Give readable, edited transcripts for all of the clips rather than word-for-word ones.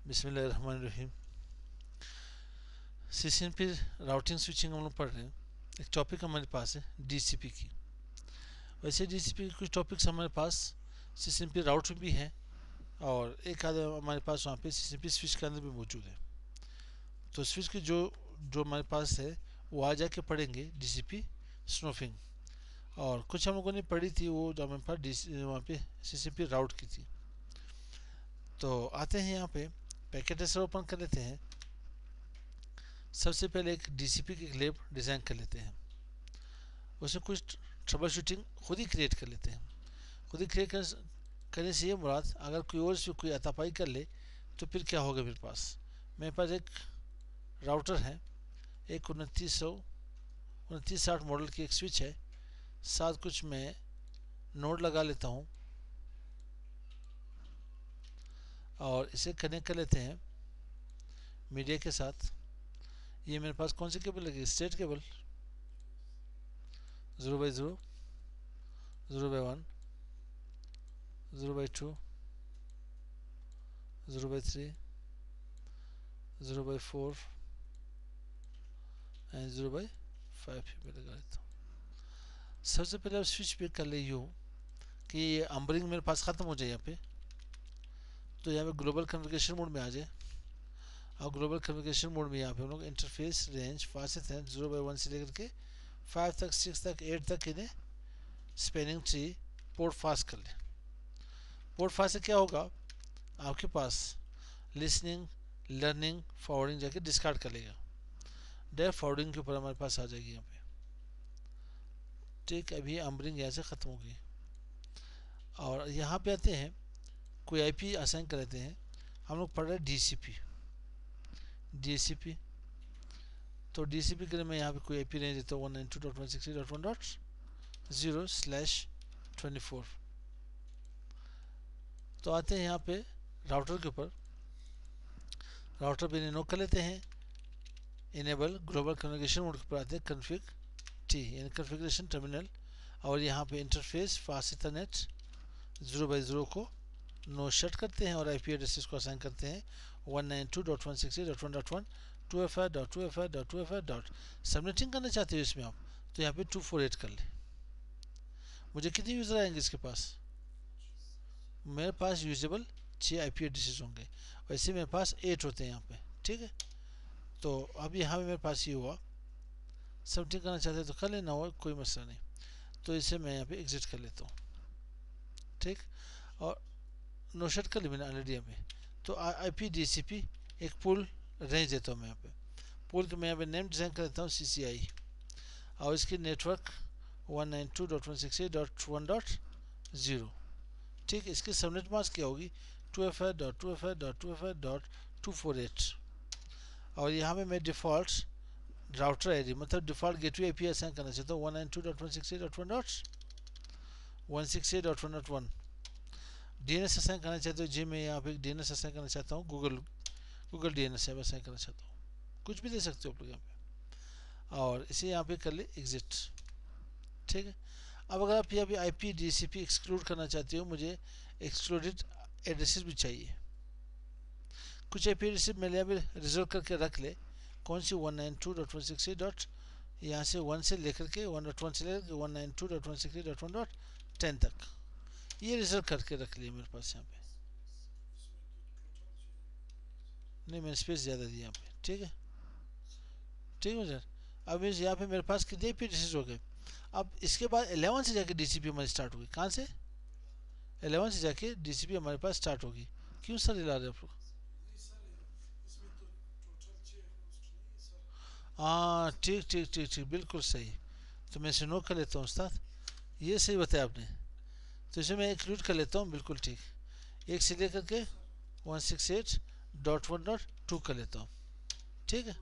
बिस्मिल्लाहिर्रहमानिर्रहीम। CCNP routing switching हम लोग पढ़ रहे हैं। एक टॉपिक हमारे पास है डीसीपी की। वैसे डीसीपी के कुछ टॉपिक्स हमारे पास सीसीएनपी राउट में भी हैं और एक आधा हमारे पास वहाँ पे सीसीएनपी स्विच के अंदर भी मौजूद है। तो स्विच की जो जो हमारे पास है वो आ जाके पढ़ेंगे डीसीपी स्नूफिंग। और कुछ हम लोगों ने पढ़ी थी वो जो हमारे पास वहाँ पे सीसीएनपी राउट की थी। तो आते हैं यहाँ पे पैकेट ट्रेसर ओपन कर लेते हैं। सबसे पहले एक डीसीपी की लैब डिज़ाइन कर लेते हैं। उसमें कुछ ट्रबल शूटिंग खुद ही क्रिएट कर लेते हैं। खुद ही क्रिएट करने से ये मुराद, अगर कोई और से कोई अतापाई कर ले तो फिर क्या होगा। मेरे पास एक राउटर है, एक 2960 मॉडल की एक स्विच है, साथ कुछ मैं नोड लगा लेता हूँ और इसे कनेक्ट कर लेते हैं मीडिया के साथ। ये मेरे पास कौन सी केबल लगी, स्टेट केबल 0/0, 0/1, 0/2, 0/3, 0/4 एंड 0/5 पे लगा लेता हूँ। सबसे पहले आप स्विच पे कर ले यूँ कि ये अम्बरिंग मेरे पास ख़त्म हो जाए यहाँ पे। तो यहाँ पे ग्लोबल कम्युनिकेशन मोड में आ जाए और ग्लोबल कम्युनिकेशन मोड में यहाँ पे हम लोग इंटरफेस रेंज फास्ट है 0/1 से लेकर के 5 तक, 6 तक, 8 तक इन्हें स्पेनिंग ट्री पोर्ट फास्ट कर लें। पोर्ट फास्ट से क्या होगा, आपके पास लिसनिंग, लर्निंग, फॉरवर्डिंग जाके डिस्कार्ड कर लेगा। डायरेक्ट फॉरवर्डिंग के ऊपर हमारे पास आ जाएगी यहाँ पे। ठीक, अभी अम्बरिंग यहाँ से ख़त्म हो गई और यहाँ पे आते हैं कोई आईपी असाइन कर लेते हैं। हम लोग पढ़ रहे हैं डीसीपी। तो डीसीपी के लिए मैं यहाँ पे कोई आईपी रेंज देता हूँ 192.168.1.0/24। तो आते हैं यहाँ पे राउटर के ऊपर। राउटर पे इन्हें नोट कर लेते हैं, इनेबल ग्लोबल कम्युनिकेशन मोड के ऊपर आते हैं कन्फिग टी यानी कन्फिग्रेशन टर्मिनल, और यहाँ पे इंटरफेस फास्ट इथरनेट 0/0 को नो शट करते हैं और आईपी एड्रेसेस को असाइन करते हैं 192.168.1.1 2FR.2FR.2FR. सबनेटिंग करना चाहते हो इसमें आप, तो यहाँ पे 248 कर ले। मुझे कितने यूज़र आएंगे इसके पास, मेरे पास यूजेबल 6 आईपी एड्रेसेस होंगे। वैसे मेरे पास 8 होते हैं यहाँ पे। ठीक है, तो अब यहाँ पे मेरे पास ये हुआ। सबनेटिंग करना चाहते हैं तो कर लेना, हो कोई मसला नहीं। तो इसे मैं यहाँ पे एग्जिट कर लेता हूँ। ठीक, और नो शट कर ली मैंने ऑलरेडी यहाँ पे। तो आईपी डीसीपी एक पूल रेंज देता हूँ मैं यहाँ पे। पूल के मैं यहाँ पे नेम डिज़ाइन कर देता हूँ CCI और इसकी नेटवर्क 192.168.1.0। ठीक, इसकी सबनेट मास्क क्या होगी 2FR.2FR.2FR.248। और यहाँ पे मैं डिफ़ॉल्ट राउटर आईडी मतलब डिफ़ॉल्ट गेटवे आईपी असाइन करना चाहता हूँ 192.168.1.168.1.1। DNS असाइन करना चाहते हो जी, मैं यहाँ पे DNS असाइन करना चाहता हूँ गूगल DNS असाइन करना चाहता हूँ। कुछ भी दे सकते हो आप लोग यहाँ पे, और इसे यहाँ पे कर ले एग्जिट। ठीक है, अब अगर आप यहाँ पे आईपी डीसीपी एक्सक्लूड करना चाहते हो, मुझे एक्सक्लूडेड एड्रेसेस भी चाहिए। कुछ आईपी एड्रेसेस मैंने यहाँ पे रिजर्व करके रख ले। कौन सी 192.168. यहाँ से 1 से लेकर के 1.1 से लेकर 192.168.1.10 तक ये रिजर्व करके रख लिया मेरे पास यहाँ पे। नहीं, मैंने स्पेस ज़्यादा दी यहाँ पे। ठीक है, ठीक है सर। अब इस यहाँ पे मेरे पास कितने पी डिसीज हो गए। अब इसके बाद 11 से जाके डीसीपी हमारी स्टार्ट होगी। कहाँ से 11 से जाके डीसीपी हमारे पास स्टार्ट होगी। क्यों सर हिला रहे आप लोग। हाँ, ठीक ठीक ठीक ठीक, बिल्कुल सही। तो मैं इसे नोट कर लेता हूँ उस्ताद, ये सही बताया आपने। तो इसे मैं इंक्लूड कर लेता हूँ, बिल्कुल ठीक। 1 से लेकर के 168.1.2 कर लेता हूँ। ठीक है,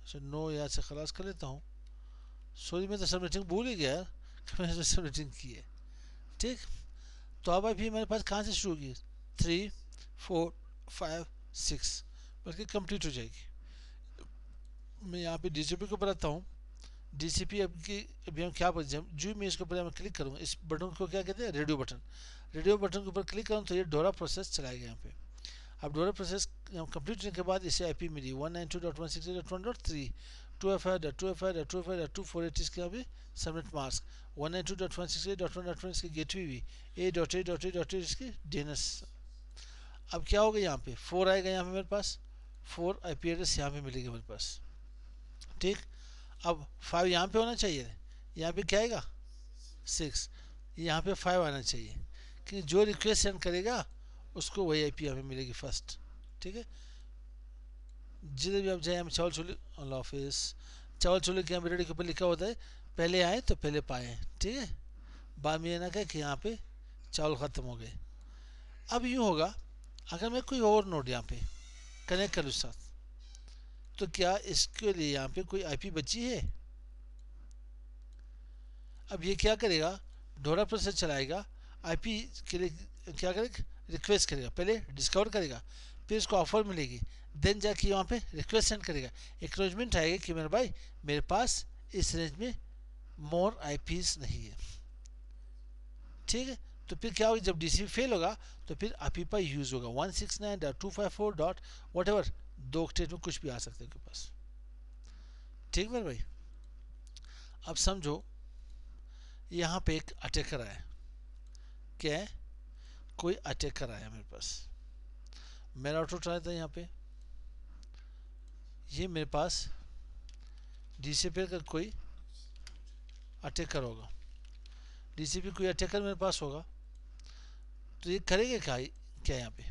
अच्छा 9 यहाँ से खलास कर लेता हूँ। सॉरी, मैं तो सबनेटिंग भूल ही गया यार कि मैंने सबनेटिंग की है। ठीक, तो अब अभी मेरे पास कहाँ से शुरू होगी 3, 4, 5, 6 बल्कि कंप्लीट हो जाएगी। मैं यहाँ पे डीसीपी को बनाता हूँ। डीसीपी अभी हम क्या जो मैं इसके ऊपर मैं क्लिक करूँगा, इस बटन को क्या कहते हैं, रेडियो बटन। रेडियो बटन के ऊपर क्लिक करूँ तो ये डोरा प्रोसेस चलाएगा यहाँ पे। अब डोरा प्रोसेस कंप्लीट होने के बाद इसे आईपी मिली 192.168.1.3 2FI.2FI.2FI.248 इसके यहाँ पे सबनेट मास्क 192.168.1.1 इसकी गेटवे भी A.A.A.A इसकी DNS। अब क्या होगा यहाँ पे 4 आएगा यहाँ पे मेरे पास 4 आईपी एड्रेस यहाँ पे मिलेगा मेरे पास। ठीक, अब 5 यहाँ पे होना चाहिए, यहाँ पे क्या आएगा 6, यहाँ पे 5 आना चाहिए कि जो रिक्वेस्ट सेंड करेगा उसको वही आईपी यहाँ पे मिलेगी फर्स्ट। ठीक है, जिधर भी आप जाए हम चावल छोले अल्लाह हाफिज़ चावल छोले के यहाँ रेडी के ऊपर लिखा होता है पहले आए तो पहले पाए। ठीक है, बाद में ये ना कहे कि यहाँ पे चावल ख़त्म हो गए। अब यूँ होगा अगर मैं कोई और नोड यहाँ पे कनेक्ट करूँ साथ तो क्या इसके लिए यहाँ पे कोई आईपी बची है? अब ये क्या करेगा डोरा प्रोसेस चलाएगा आईपी के लिए क्या करेगा रिक्वेस्ट करेगा, पहले डिस्कवर करेगा फिर इसको ऑफर मिलेगी देन जाके वहाँ पे रिक्वेस्ट सेंड करेगा, एक्नॉलेजमेंट आएगा कि मेरे भाई मेरे पास इस रेंज में मोर आईपीज नहीं है। ठीक है, तो फिर क्या होगा जब डीसीपी फेल होगा तो फिर आईपी यूज होगा 169.254 डॉट वट एवर, 2 ऑक्टेट में कुछ भी आ सकता है आपके पास। ठीक मेरे भाई, अब समझो यहाँ पे एक अटैकर आया, क्या है कोई अटैकर आया मेरे पास, मेरा ऑटो ट्राई था यहाँ पे, ये मेरे पास डीसीपी का कोई अटैकर होगा, डीसीपी कोई अटैकर मेरे पास होगा तो ये करेगा क्या यहाँ पे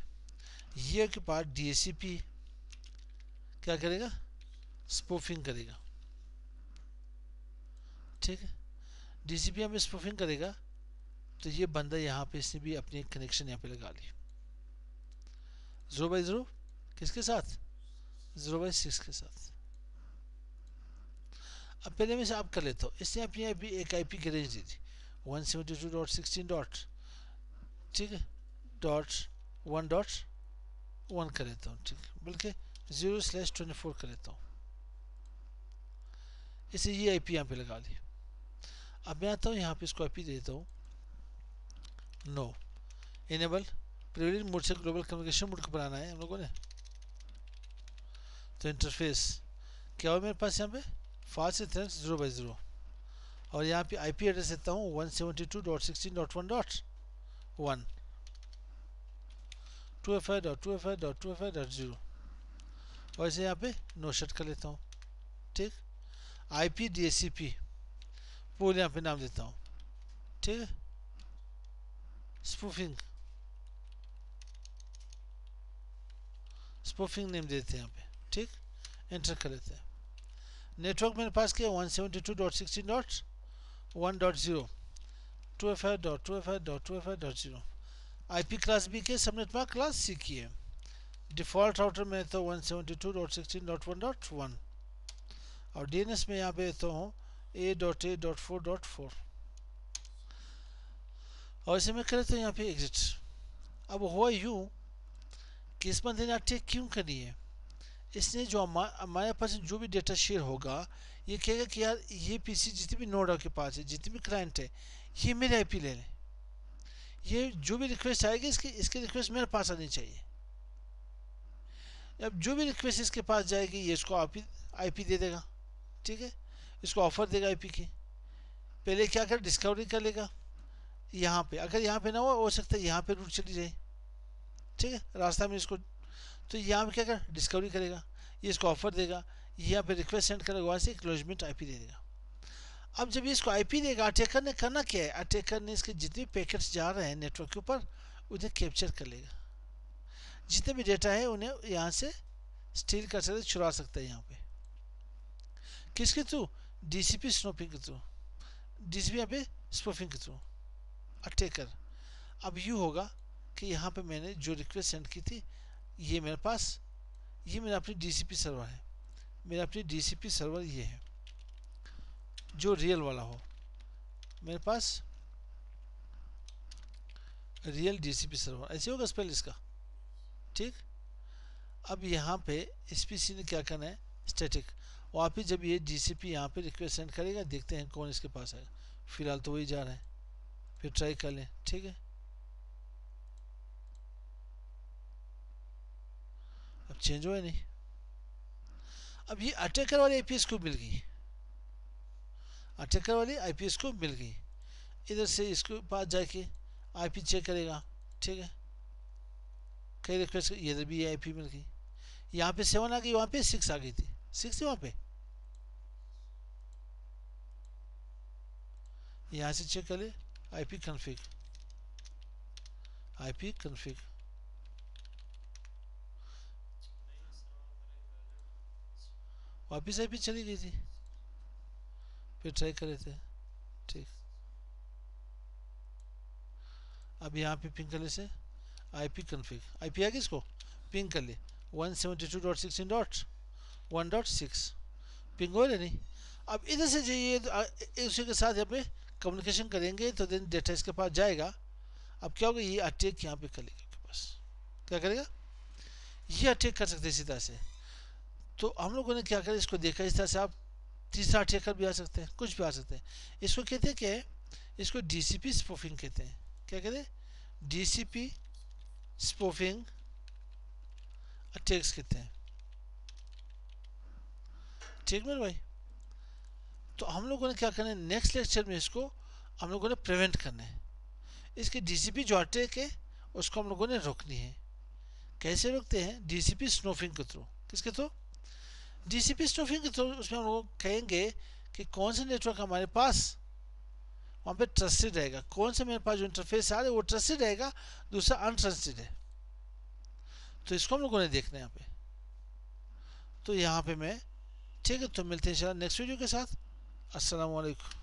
ये के पास डीसीपी क्या करेगा स्पूफिंग करेगा। ठीक है, डीसीपी यहाँ पे स्पूफिंग करेगा तो ये बंदा यहाँ पे इसने भी अपनी कनेक्शन यहाँ पे लगा ली 0/0 किसके साथ 0/6 के साथ। अब पहले मैं आप कर लेता हूँ, इसने अपनी आईपी एक आईपी की रेंज दी थी 172.16 डॉट, ठीक है .1.1 कर लेता हूँ, ठीक है बल्कि 0/24 कर लेता हूँ, इसे ये आईपी यहाँ पे लगा ली। अब मैं आता हूँ यहाँ पे इसको आईपी देता हूँ नो इनेबल प्रिविलेज मोड से ग्लोबल कम्युनिकेशन मोड को बनाना है हम लोगों ने, तो इंटरफेस क्या हो मेरे पास यहाँ पे फास्ट से 0/0 और यहाँ पे आईपी एड्रेस देता हूँ 172.16.1.1 2FI.2FI.2FI.0 और इसे यहाँ पे नो शट कर लेता हूँ। ठीक, आईपी डीएससीपी पूल यहाँ पे नाम देता हूँ। ठीक है, स्पूफिंग नेम देते हैं यहाँ पे। ठीक, एंटर कर लेते हैं। नेटवर्क मेरे पास क्या 172.16.1.0 2FI.2FI.2FI.0 आईपी क्लास बी के सबनेट मार्क क्लास सी की है। डिफ़ॉल्ट राउटर में तो 172.16.1.1 और डीएनएस में यहाँ पे तो हूँ A.A.4.4 और इसे मैं करता हूँ यहाँ पे एग्जिट। अब हुआ यूँ कि इस बंदे ने अटैक क्यों करी है, इसने जो हमारे पास जो भी डेटा शेयर होगा ये कहेगा कि यार ये पीसी जितने भी नोड के पास है, जितने भी क्लाइंट है, ये मेरे आईपी ले लें, ये जो भी रिक्वेस्ट आएगी इसके रिक्वेस्ट मेरे पास आनी चाहिए। अब जो भी रिक्वेस्ट इसके पास जाएगी ये इसको आईपी दे देगा। ठीक है, इसको ऑफर देगा आईपी की। पहले क्या कर डिस्कवरी कर लेगा यहाँ पे, अगर यहाँ पे ना हो सकता है यहाँ पे रूट चली जाए। ठीक है, रास्ता में इसको तो यहाँ पे क्या कर डिस्कवरी करेगा, ये इसको ऑफर देगा, यहाँ पे रिक्वेस्ट सेंड करेगा, वहाँ से एक्नॉलेजमेंट आईपी दे देगा। अब जब इसको आईपी देगा अटैकर ने करना क्या है, अटैकर ने इसके जितने पैकेट्स जा रहे हैं नेटवर्क के ऊपर उन्हें कैप्चर कर लेगा, जितने भी डेटा है उन्हें यहाँ से स्टील कर सकते, चुरा सकता है यहाँ पे। किसके थ्रू डीसीपी स्नूपिंग के थ्रू, डीसीपी यहाँ पे स्पूफिंग के थ्रू अटैकर। अब यूँ होगा कि यहाँ पे मैंने जो रिक्वेस्ट सेंड की थी ये मेरे पास, ये मेरा अपनी डीसीपी सर्वर है, मेरा अपनी डीसीपी सर्वर ये है जो रियल वाला हो, मेरे पास रियल डीसीपी सर्वर ऐसे होगा स्पेल इसका। ठीक, अब यहाँ पे इस पीसी ने क्या करना है स्टैटिक, वहाँ पे जब ये डीसीपी यहाँ पे रिक्वेस्ट सेंड करेगा देखते हैं कौन इसके पास आएगा, फिलहाल तो वही जा रहा है, फिर ट्राई कर लें। ठीक है, चेंज हुआ नहीं। अब ये अटैकर वाली आईपी इसको मिल गई, अटैकर वाली आईपी इसको मिल गई, इधर से इसको पास जाके आईपी चेक करेगा, ठीक है, कई रिक्वेस्ट, इधर भी आईपी मिल गई, यहाँ पे 7 आ गई, वहाँ पे 6 आ गई थी, 6 थी वहाँ पे, यहाँ से चेक कर ले आईपी कन्फिग, आईपी कन्फिग, वापिस आईपी चली गई थी, फिर ट्राई कर रहे थे, ठीक। अब यहाँ पे पिंग कर ले से आईपी कन्फिग, आईपी आ गई, इसको पिंग कर ले 172.16.1.6 पिंग हो रही नहीं। अब इधर से जो ये उसी के साथ यहाँ पे कम्युनिकेशन करेंगे तो देन डेटा इसके पास जाएगा। अब क्या होगा, ये अटैक यहाँ पे कर लेगा, आपके पास क्या करेगा, ये अटैक कर सकते हैं इसी तरह से। तो हम लोगों ने क्या करा, इसको देखा, इस तरह से आप तीसरा अटैकर भी आ सकते हैं, कुछ भी आ सकते हैं। इसको कहते हैं क्या, इसको डीसीपी स्पूफिंग कहते हैं, क्या कहते हैं, डीसीपी स्पूफिंग अटैक्स कहते हैं, ठीक मेरे भाई। तो हम लोगों ने क्या करना है, नेक्स्ट लेक्चर में इसको हम लोगों ने प्रिवेंट करना है, इसकी डीसीपी जो अटैक है उसको हम लोगों ने रोकनी है। कैसे रोकते हैं, डीसीपी स्नूफिंग के थ्रू, किसके थ्रू, डीसीपी स्नूफिंग के थ्रू। उसमें हम लोग कहेंगे कि कौन सा नेटवर्क हमारे पास वहाँ पे ट्रस्टेड रहेगा, कौन सा मेरे पास जो इंटरफेस आ रहा है वो ट्रस्टेड रहेगा, दूसरा अनट्रस्टेड है, तो इसको हम लोगों ने देखना है यहाँ पे। तो यहाँ पे मैं, ठीक है, तो मिलते हैं इंशाल्लाह नेक्स्ट वीडियो के साथ। अस्सलाम वालेकुम।